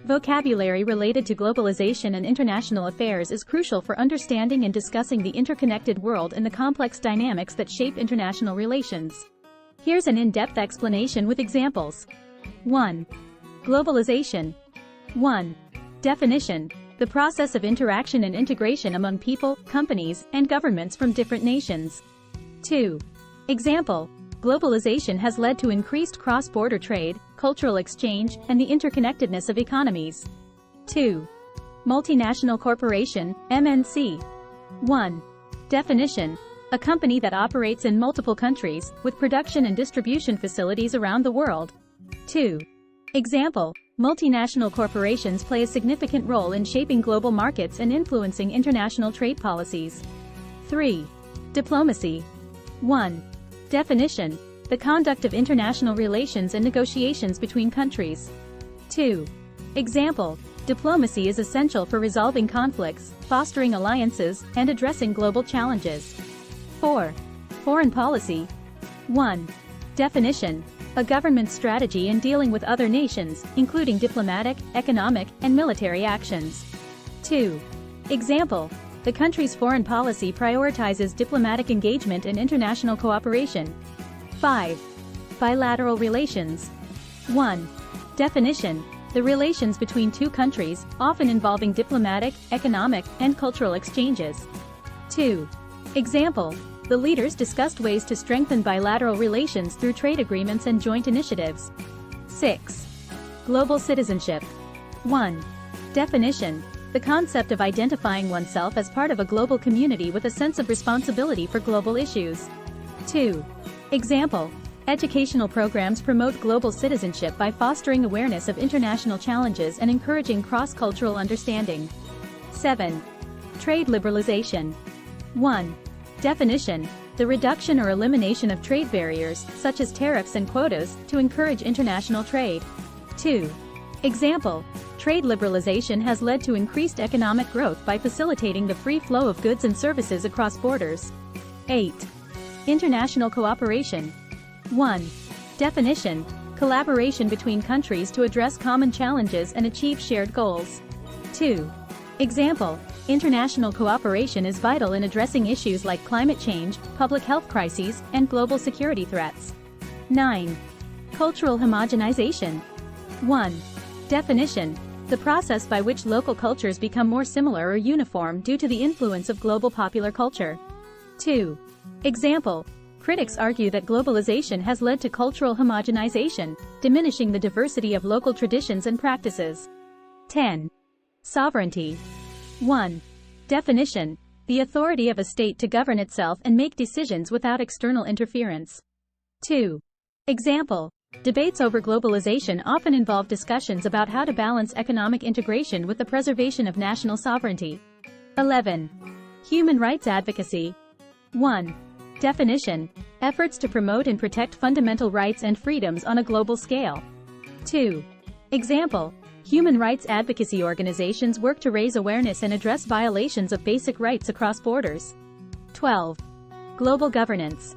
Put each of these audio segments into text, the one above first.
Vocabulary related to globalization and international affairs is crucial for understanding and discussing the interconnected world and the complex dynamics that shape international relations. Here's an in-depth explanation with examples. 1. Globalization. 1. Definition: the process of interaction and integration among people, companies, and governments from different nations. 2. Example: globalization has led to increased cross-border trade, cultural exchange, and the interconnectedness of economies. 2. Multinational corporation, MNC. 1. Definition: a company that operates in multiple countries, with production and distribution facilities around the world. 2. Example: multinational corporations play a significant role in shaping global markets and influencing international trade policies. 3. Diplomacy. 1. Definition: the conduct of international relations and negotiations between countries. 2. Example: diplomacy is essential for resolving conflicts, fostering alliances, and addressing global challenges. 4. Foreign policy. 1. Definition: a government's strategy in dealing with other nations, including diplomatic, economic, and military actions. 2. Example: the country's foreign policy prioritizes diplomatic engagement and international cooperation. 5. Bilateral relations. 1. Definition: the relations between two countries, often involving diplomatic, economic, and cultural exchanges. 2. Example: the leaders discussed ways to strengthen bilateral relations through trade agreements and joint initiatives. 6. Global citizenship. 1. Definition: the concept of identifying oneself as part of a global community with a sense of responsibility for global issues. 2. Example: educational programs promote global citizenship by fostering awareness of international challenges and encouraging cross-cultural understanding. 7. Trade liberalization. 1. Definition: the reduction or elimination of trade barriers, such as tariffs and quotas, to encourage international trade. 2. Example: trade liberalization has led to increased economic growth by facilitating the free flow of goods and services across borders. 8. International cooperation. 1. Definition: collaboration between countries to address common challenges and achieve shared goals. 2. Example: international cooperation is vital in addressing issues like climate change, public health crises, and global security threats. 9. Cultural homogenization. 1. Definition: the process by which local cultures become more similar or uniform due to the influence of global popular culture. 2. Example: critics argue that globalization has led to cultural homogenization, diminishing the diversity of local traditions and practices. 10. Sovereignty. 1. Definition: the authority of a state to govern itself and make decisions without external interference. 2. Example: debates over globalization often involve discussions about how to balance economic integration with the preservation of national sovereignty. 11. Human rights advocacy. 1. Definition: efforts to promote and protect fundamental rights and freedoms on a global scale. 2. Example: human rights advocacy organizations work to raise awareness and address violations of basic rights across borders. 12. Global governance.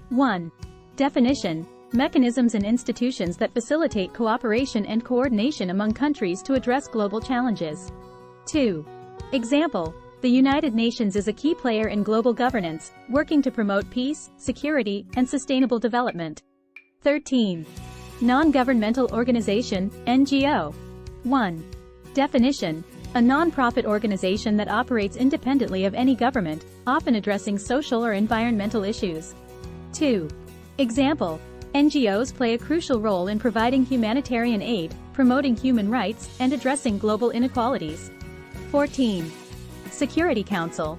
1. Definition: mechanisms and institutions that facilitate cooperation and coordination among countries to address global challenges. 2. Example: the United Nations is a key player in global governance, working to promote peace, security, and sustainable development. 13. Non-governmental organization, NGO. 1. Definition: a non-profit organization that operates independently of any government, often addressing social or environmental issues. 2. Example: NGOs play a crucial role in providing humanitarian aid, promoting human rights, and addressing global inequalities. 14. Security Council.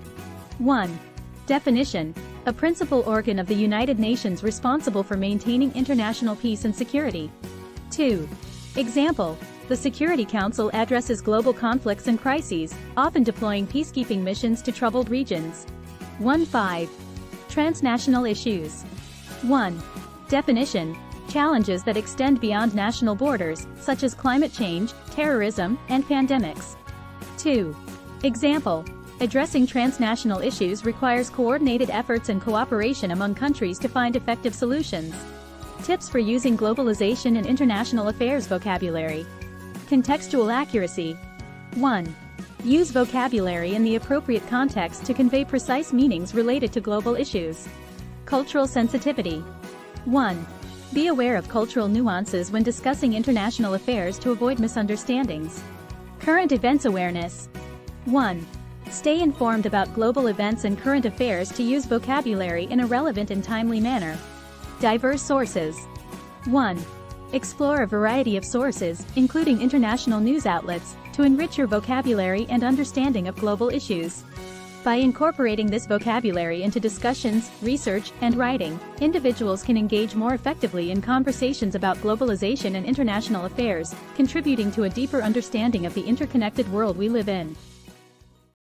1. Definition: a principal organ of the United Nations responsible for maintaining international peace and security. 2. Example: the Security Council addresses global conflicts and crises, often deploying peacekeeping missions to troubled regions. 1.5. Transnational issues. 1. Definition: challenges that extend beyond national borders, such as climate change, terrorism, and pandemics. 2. Example: addressing transnational issues requires coordinated efforts and cooperation among countries to find effective solutions. Tips for using globalization and international affairs vocabulary. Contextual accuracy. 1. Use vocabulary in the appropriate context to convey precise meanings related to global issues. Cultural sensitivity. 1. Be aware of cultural nuances when discussing international affairs to avoid misunderstandings. Current events awareness. 1. Stay informed about global events and current affairs to use vocabulary in a relevant and timely manner. Diverse sources. 1. Explore a variety of sources, including international news outlets, to enrich your vocabulary and understanding of global issues. By incorporating this vocabulary into discussions, research, and writing, individuals can engage more effectively in conversations about globalization and international affairs, contributing to a deeper understanding of the interconnected world we live in.